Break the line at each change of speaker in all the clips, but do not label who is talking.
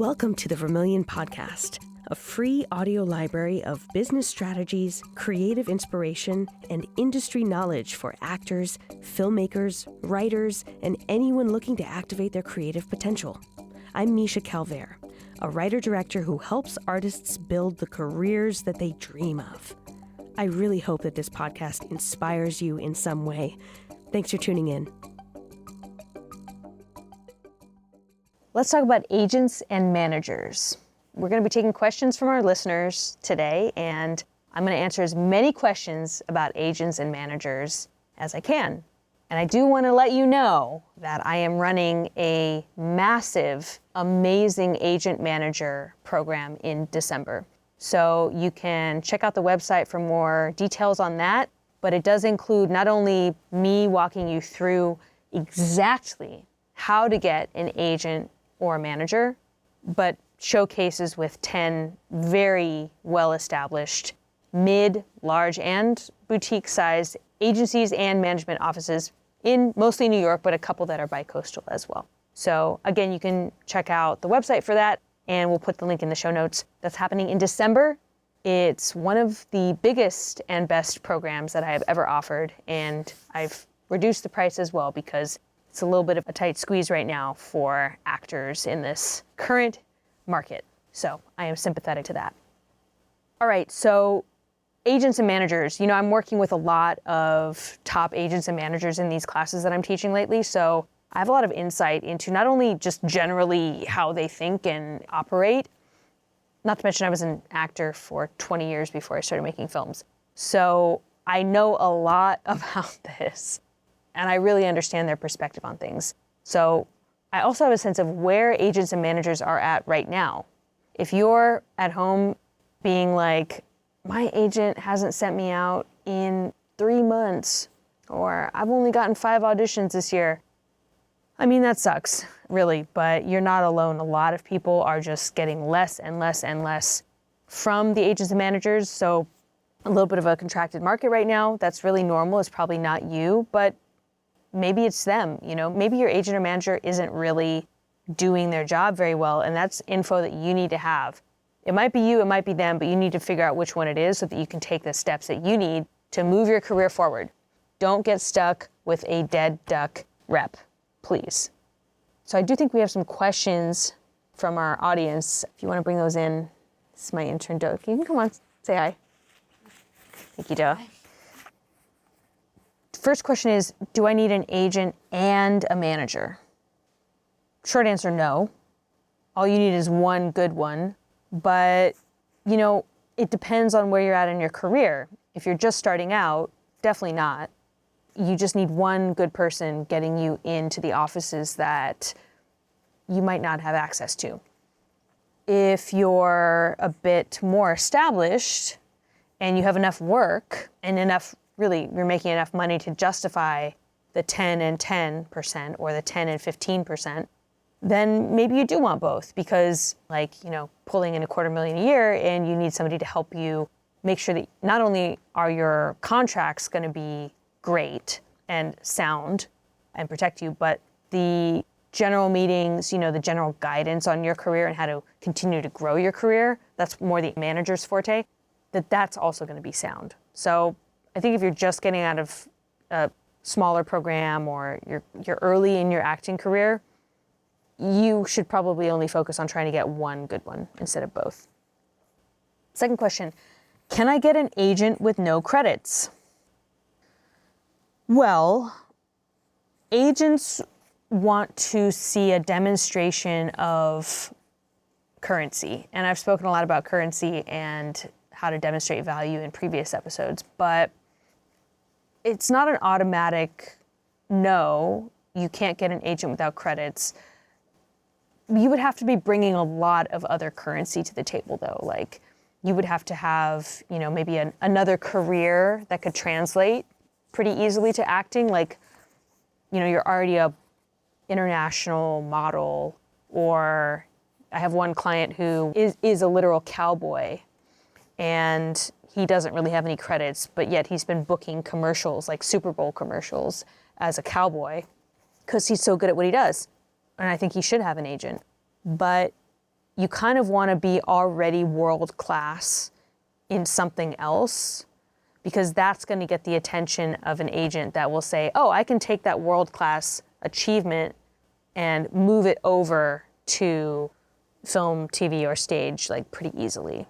Welcome to the Vermilion Podcast, a free audio library of business strategies, creative inspiration, and industry knowledge for actors, filmmakers, writers, and anyone looking to activate their creative potential. I'm Misha Calvert, a writer-director who helps artists build the careers that they dream of. I really hope that this podcast inspires you in some way. Thanks for tuning in.
Let's talk about agents and managers. We're going to be taking questions from our listeners today, and I'm going to answer as many questions about agents and managers as I can. And I do want to let you know that I am running a massive, amazing agent manager program in December. So you can check out the website for more details on that, but it does include not only me walking you through exactly how to get an agent or a manager, but showcases with 10 very well-established mid, large, and boutique-sized agencies and management offices in mostly New York, but a couple that are bi-coastal as well. So again, you can check out the website for that, and we'll put the link in the show notes. That's happening in December. It's one of the biggest and best programs that I have ever offered, and I've reduced the price as well because it's a little bit of a tight squeeze right now for actors in this current market. So I am sympathetic to that. All right, so agents and managers. I'm working with a lot of top agents and managers in these classes that I'm teaching lately. So I have a lot of insight into not only just generally how they think and operate, not to mention I was an actor for 20 years before I started making films. So I know a lot about this. And I really understand their perspective on things. So I also have a sense of where agents and managers are at right now. If you're at home being like, my agent hasn't sent me out in 3 months, or I've only gotten 5 auditions this year. I mean, that sucks, really, but you're not alone. A lot of people are just getting less and less and less from the agents and managers. So a little bit of a contracted market right now. That's really normal. It's probably not you, but maybe it's them. Maybe your agent or manager isn't really doing their job very well, and that's info that you need to have. It might be you, it might be them, but you need to figure out which one it is so that you can take the steps that you need to move your career forward. Don't get stuck with a dead duck rep, please. So I do think we have some questions from our audience. If you want to bring those in, this is my intern, Doe. You can come on, say hi. Thank you, Doe. First question is, do I need an agent and a manager? Short answer, no. All you need is one good one. But, it depends on where you're at in your career. If you're just starting out, definitely not. You just need one good person getting you into the offices that you might not have access to. If you're a bit more established and you have enough work and you're making enough money to justify the 10 and 10% or the 10 and 15%, then maybe you do want both because pulling in $250,000 a year and you need somebody to help you make sure that not only are your contracts going to be great and sound and protect you, but the general meetings, the general guidance on your career and how to continue to grow your career, that's more the manager's forte, that's also going to be sound. So I think if you're just getting out of a smaller program or you're early in your acting career, you should probably only focus on trying to get one good one instead of both. Second question, can I get an agent with no credits? Well, agents want to see a demonstration of currency. And I've spoken a lot about currency and how to demonstrate value in previous episodes, but it's not an automatic no, you can't get an agent without credits. You would have to be bringing a lot of other currency to the table though. Like you would have to have, maybe another career that could translate pretty easily to acting. Like, you're already a international model, or I have one client who is a literal cowboy and he doesn't really have any credits, but yet he's been booking commercials, like Super Bowl commercials, as a cowboy because he's so good at what he does. And I think he should have an agent. But you kind of want to be already world class in something else, because that's going to get the attention of an agent that will say, oh, I can take that world class achievement and move it over to film, TV, or stage like pretty easily.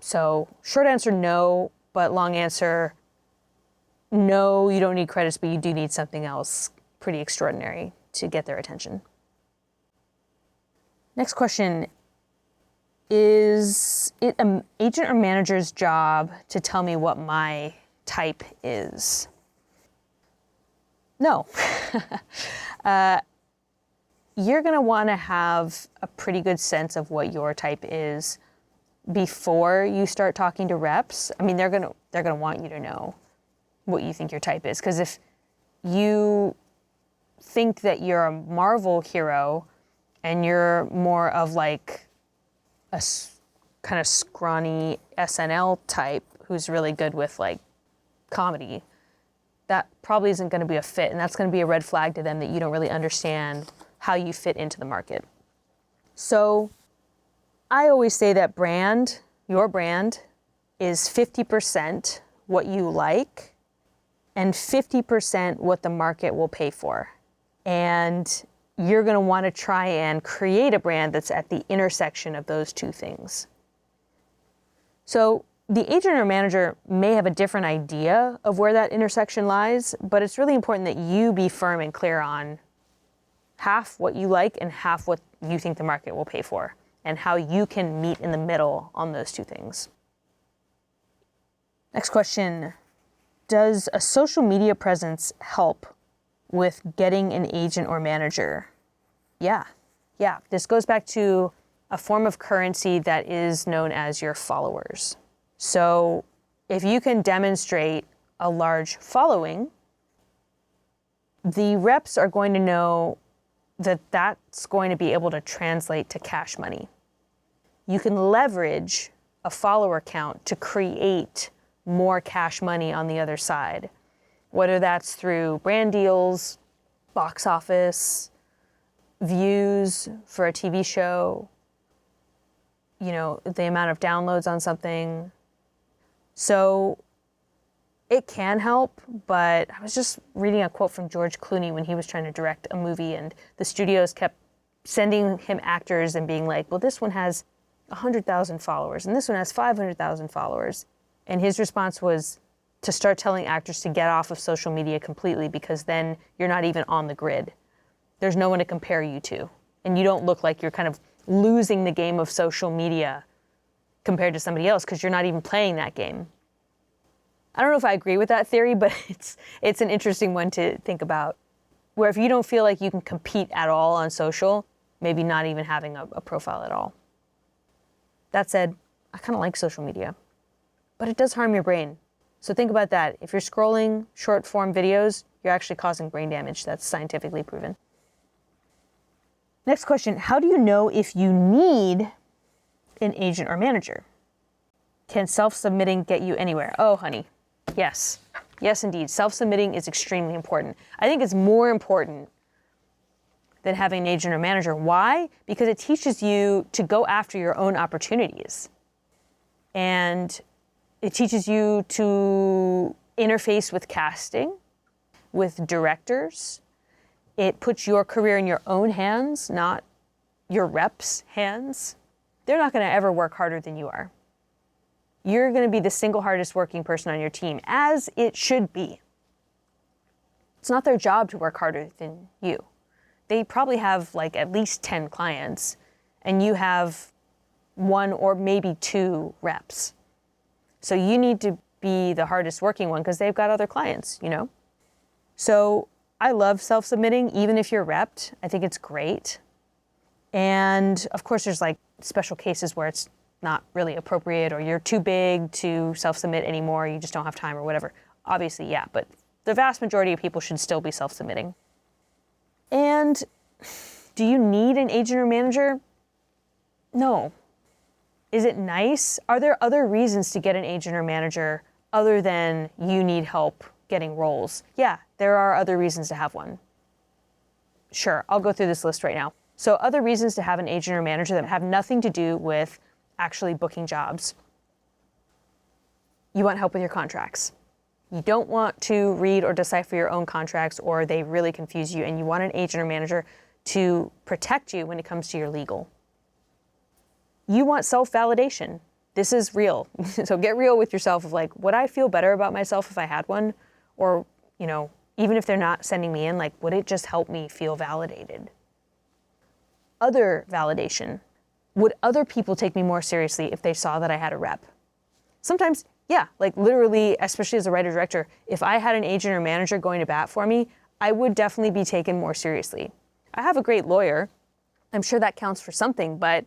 So short answer, no, but long answer, no, you don't need credits, but you do need something else pretty extraordinary to get their attention. Next question. Is it an agent or manager's job to tell me what my type is? No. You're going to want to have a pretty good sense of what your type is before you start talking to reps. I mean, they're going to want you to know what you think your type is, because if you think that you're a Marvel hero and you're more of like a kind of scrawny SNL type who's really good with like comedy, that probably isn't going to be a fit, and that's going to be a red flag to them that you don't really understand how you fit into the market. So I always say that your brand is 50% what you like and 50% what the market will pay for. And you're going to want to try and create a brand that's at the intersection of those two things. So the agent or manager may have a different idea of where that intersection lies, but it's really important that you be firm and clear on half what you like and half what you think the market will pay for, and how you can meet in the middle on those two things. Next question. Does a social media presence help with getting an agent or manager? Yeah. This goes back to a form of currency that is known as your followers. So if you can demonstrate a large following, the reps are going to know that that's going to be able to translate to cash money. You can leverage a follower count to create more cash money on the other side, whether that's through brand deals, box office, views for a TV show, the amount of downloads on something. So it can help, but I was just reading a quote from George Clooney when he was trying to direct a movie, and the studios kept sending him actors and being like, well, this one has 100,000 followers and this one has 500,000 followers. And his response was to start telling actors to get off of social media completely, because then you're not even on the grid. There's no one to compare you to. And you don't look like you're kind of losing the game of social media compared to somebody else, because you're not even playing that game. I don't know if I agree with that theory, but it's an interesting one to think about, where if you don't feel like you can compete at all on social, maybe not even having a profile at all. That said, I kind of like social media, but it does harm your brain. So think about that. If you're scrolling short form videos, you're actually causing brain damage. That's scientifically proven. Next question. How do you know if you need an agent or manager? Can self-submitting get you anywhere? Oh, honey. Yes. Yes, indeed. Self-submitting is extremely important. I think it's more important than having an agent or manager. Why? Because it teaches you to go after your own opportunities. And it teaches you to interface with casting, with directors. It puts your career in your own hands, not your reps' hands. They're not going to ever work harder than you are. You're going to be the single hardest working person on your team, as it should be. It's not their job to work harder than you. They probably have like at least 10 clients, and you have 1 or maybe 2 reps. So you need to be the hardest working one because they've got other clients, So I love self-submitting, even if you're repped. I think it's great. And of course, there's like special cases where it's not really appropriate, or you're too big to self-submit anymore, you just don't have time or whatever. Obviously, yeah, but the vast majority of people should still be self-submitting. And do you need an agent or manager? No. Is it nice? Are there other reasons to get an agent or manager other than you need help getting roles? Yeah, there are other reasons to have one. Sure, I'll go through this list right now. So other reasons to have an agent or manager that have nothing to do with actually booking jobs. You want help with your contracts. You don't want to read or decipher your own contracts, or they really confuse you, and you want an agent or manager to protect you when it comes to your legal. You want self-validation. This is real. So get real with yourself of like, would I feel better about myself if I had one? Or, even if they're not sending me in, like, would it just help me feel validated? Other validation. Would other people take me more seriously if they saw that I had a rep? Sometimes, yeah, like literally, especially as a writer-director, if I had an agent or manager going to bat for me, I would definitely be taken more seriously. I have a great lawyer. I'm sure that counts for something, but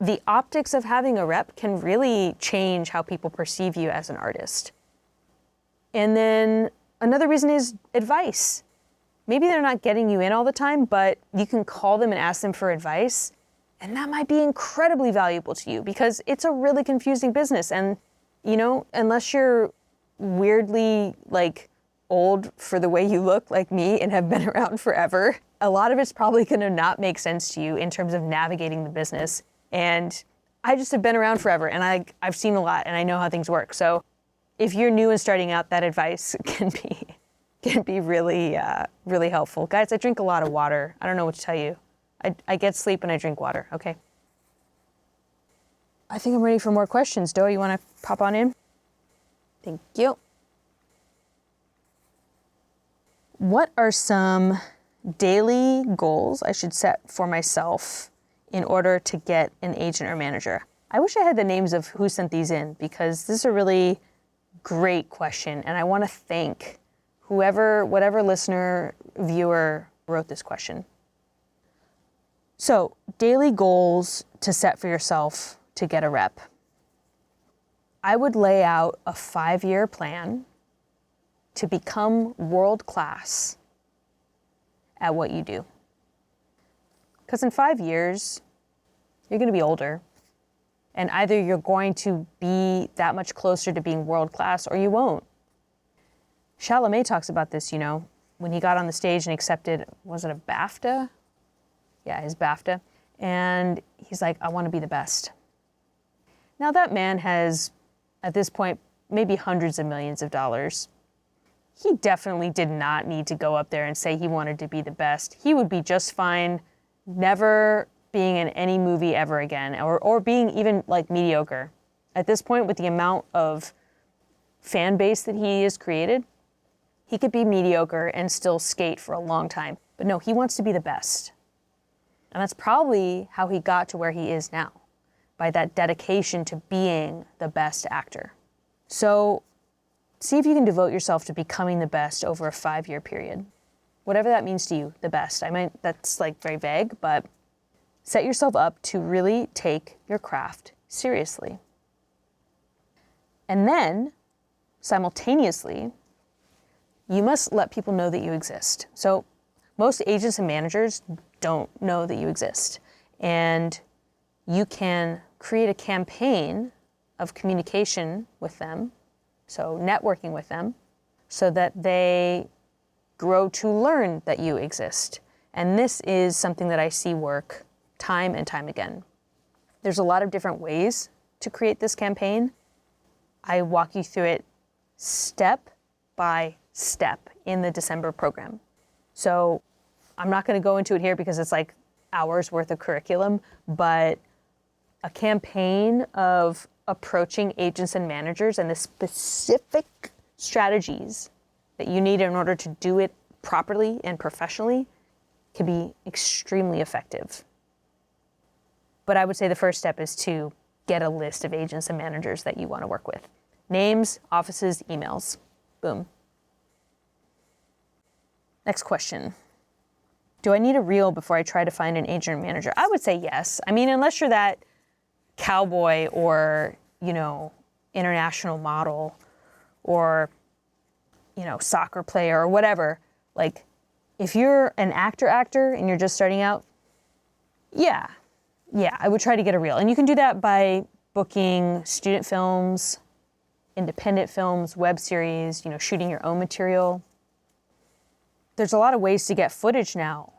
the optics of having a rep can really change how people perceive you as an artist. And then another reason is advice. Maybe they're not getting you in all the time, but you can call them and ask them for advice. And that might be incredibly valuable to you because it's a really confusing business. And, unless you're weirdly old for the way you look like me and have been around forever, a lot of it's probably going to not make sense to you in terms of navigating the business. And I just have been around forever and I've seen a lot and I know how things work. So if you're new and starting out, that advice can be really, really helpful. Guys, I drink a lot of water. I don't know what to tell you. I get sleep and I drink water, okay? I think I'm ready for more questions. Doa, you want to pop on in? Thank you. What are some daily goals I should set for myself in order to get an agent or manager? I wish I had the names of who sent these in because this is a really great question. And I want to thank whatever listener, viewer wrote this question. So, daily goals to set for yourself to get a rep. I would lay out a 5-year plan to become world class at what you do. Because in 5 years, you're going to be older. And either you're going to be that much closer to being world class or you won't. Chalamet talks about this, when he got on the stage and accepted, was it a BAFTA? Yeah, his BAFTA. And he's like, I want to be the best. Now that man has, at this point, maybe hundreds of millions of dollars. He definitely did not need to go up there and say he wanted to be the best. He would be just fine never being in any movie ever again, or being even mediocre. At this point, with the amount of fan base that he has created, he could be mediocre and still skate for a long time. But no, he wants to be the best. And that's probably how he got to where he is now, by that dedication to being the best actor. So see if you can devote yourself to becoming the best over a 5-year period. Whatever that means to you, the best. I mean, that's very vague, but set yourself up to really take your craft seriously. And then, simultaneously, you must let people know that you exist. So most agents and managers don't know that you exist. And you can create a campaign of communication with them, so networking with them, so that they grow to learn that you exist. And this is something that I see work time and time again. There's a lot of different ways to create this campaign. I walk you through it step by step in the December program. So I'm not going to go into it here because it's hours worth of curriculum, but a campaign of approaching agents and managers and the specific strategies that you need in order to do it properly and professionally can be extremely effective. But I would say the first step is to get a list of agents and managers that you want to work with. Names, offices, emails. Boom. Next question. Do I need a reel before I try to find an agent or manager? I would say yes. I mean, unless you're that cowboy or, international model or, soccer player or whatever. If you're an actor and you're just starting out, yeah, I would try to get a reel. And you can do that by booking student films, independent films, web series, shooting your own material. There's a lot of ways to get footage now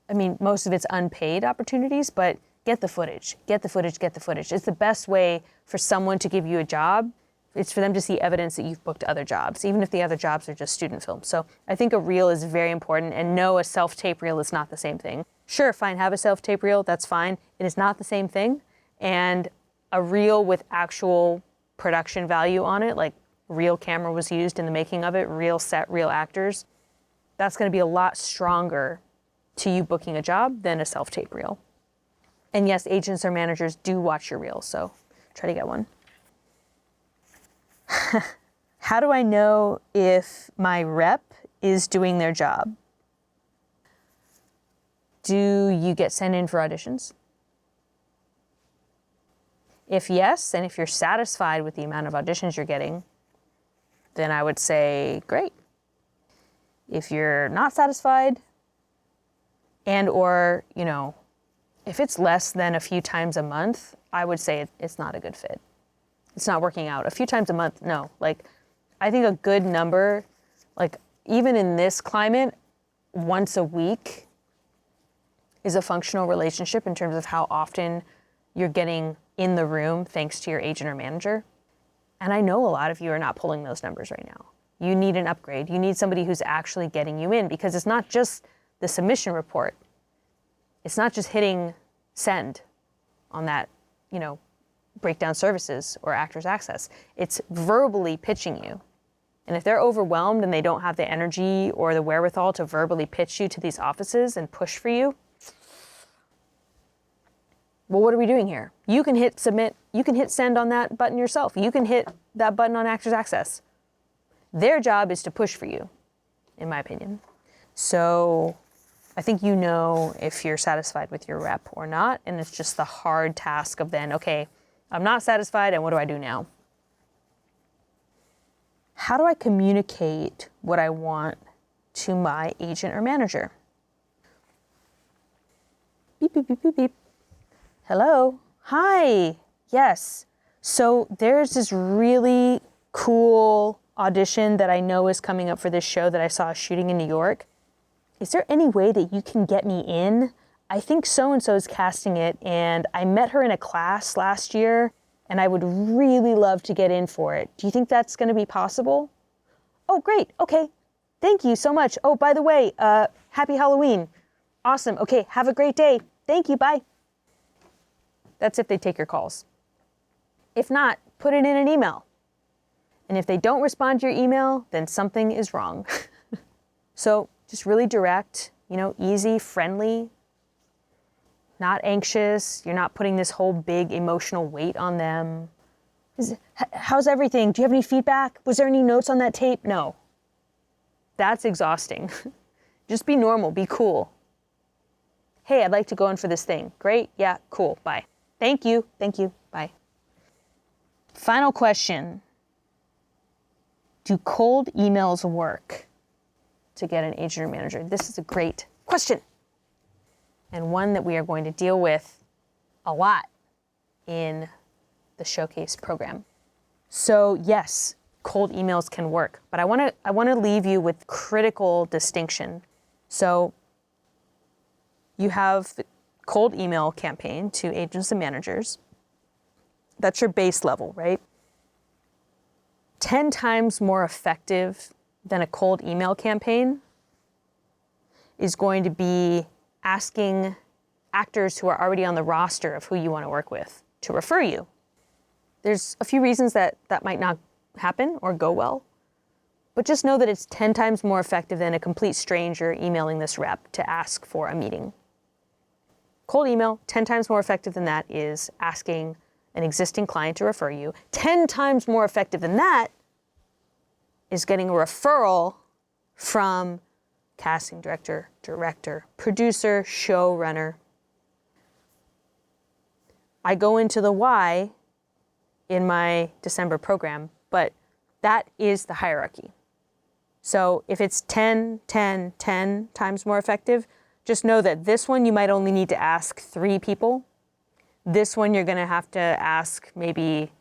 I mean, most of it's unpaid opportunities, but get the footage, get the footage, get the footage. It's the best way for someone to give you a job. It's for them to see evidence that you've booked other jobs, even if the other jobs are just student films. So I think a reel is very important, and no, a self-tape reel is not the same thing. Sure, fine, have a self-tape reel, that's fine. It is not the same thing. And a reel with actual production value on it, like real camera was used in the making of it, real set, real actors, that's gonna be a lot stronger to you booking a job than a self-tape reel. And yes, agents or managers do watch your reels, so try to get one. How do I know if my rep is doing their job? Do you get sent in for auditions? If yes, and if you're satisfied with the amount of auditions you're getting, then I would say great. If you're not satisfied, and or, if it's less than a few times a month, I would say it's not a good fit. It's not working out. A few times a month, no. I think a good number, even in this climate, once a week is a functional relationship in terms of how often you're getting in the room thanks to your agent or manager. And I know a lot of you are not pulling those numbers right now. You need an upgrade. You need somebody who's actually getting you in, because it's not just the submission report. It's not just hitting send on that, breakdown services or actors access. It's verbally pitching you. And if they're overwhelmed and they don't have the energy or the wherewithal to verbally pitch you to these offices and push for you, well, what are we doing here? You can hit submit, you can hit send on that button yourself. You can hit that button on actors access. Their job is to push for you, in my opinion. So I think you know if you're satisfied with your rep or not, and it's just the hard task of then, okay, I'm not satisfied, and what do I do now? How do I communicate what I want to my agent or manager? Beep, beep, beep, beep, beep. Hello, hi, yes. So there's this really cool audition that I know is coming up for this show that I saw shooting in New York. Is there any way that you can get me in? I think so-and-so is casting it, and I met her in a class last year, and I would really love to get in for it. Do you think that's gonna be possible? Oh, great, okay. Thank you so much. Oh, by the way, happy Halloween. Awesome, okay, have a great day. Thank you, bye. That's if they take your calls. If not, put it in an email. And if they don't respond to your email, then something is wrong. So just really direct, easy, friendly, not anxious. You're not putting this whole big emotional weight on them. How's everything? Do you have any feedback? Was there any notes on that tape? No. That's exhausting. Just be normal, be cool. Hey, I'd like to go in for this thing. Great, yeah, cool, bye. Thank you, bye. Final question. Do cold emails work to get an agent or manager? This is a great question, and one that we are going to deal with a lot in the Showcase program. So yes, cold emails can work, but I want to leave you with critical distinction. So you have the cold email campaign to agents and managers. That's your base level, right? 10 times more effective than a cold email campaign is going to be asking actors who are already on the roster of who you want to work with to refer you. There's a few reasons that might not happen or go well, but just know that it's 10 times more effective than a complete stranger emailing this rep to ask for a meeting. Cold email, 10 times more effective than that is asking an existing client to refer you. 10 times more effective than that is getting a referral from casting director, producer, showrunner. I go into the why in my December program, but that is the hierarchy. So if it's 10 times more effective, just know that this one you might only need to ask 3 people. This one you're gonna have to ask maybe,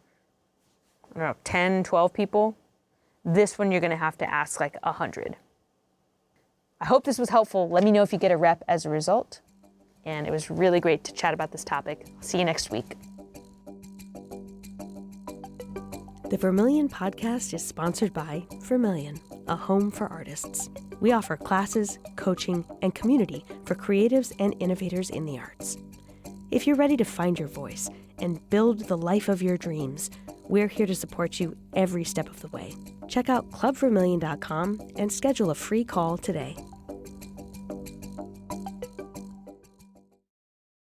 10, 12 people. This one you're gonna have to ask like 100. I hope this was helpful. Let me know if you get a rep as a result. And it was really great to chat about this topic. See you next week.
The Vermilion Podcast is sponsored by Vermilion, a home for artists. We offer classes, coaching, and community for creatives and innovators in the arts. If you're ready to find your voice and build the life of your dreams, we're here to support you every step of the way. Check out clubvermilion.com and schedule a free call today.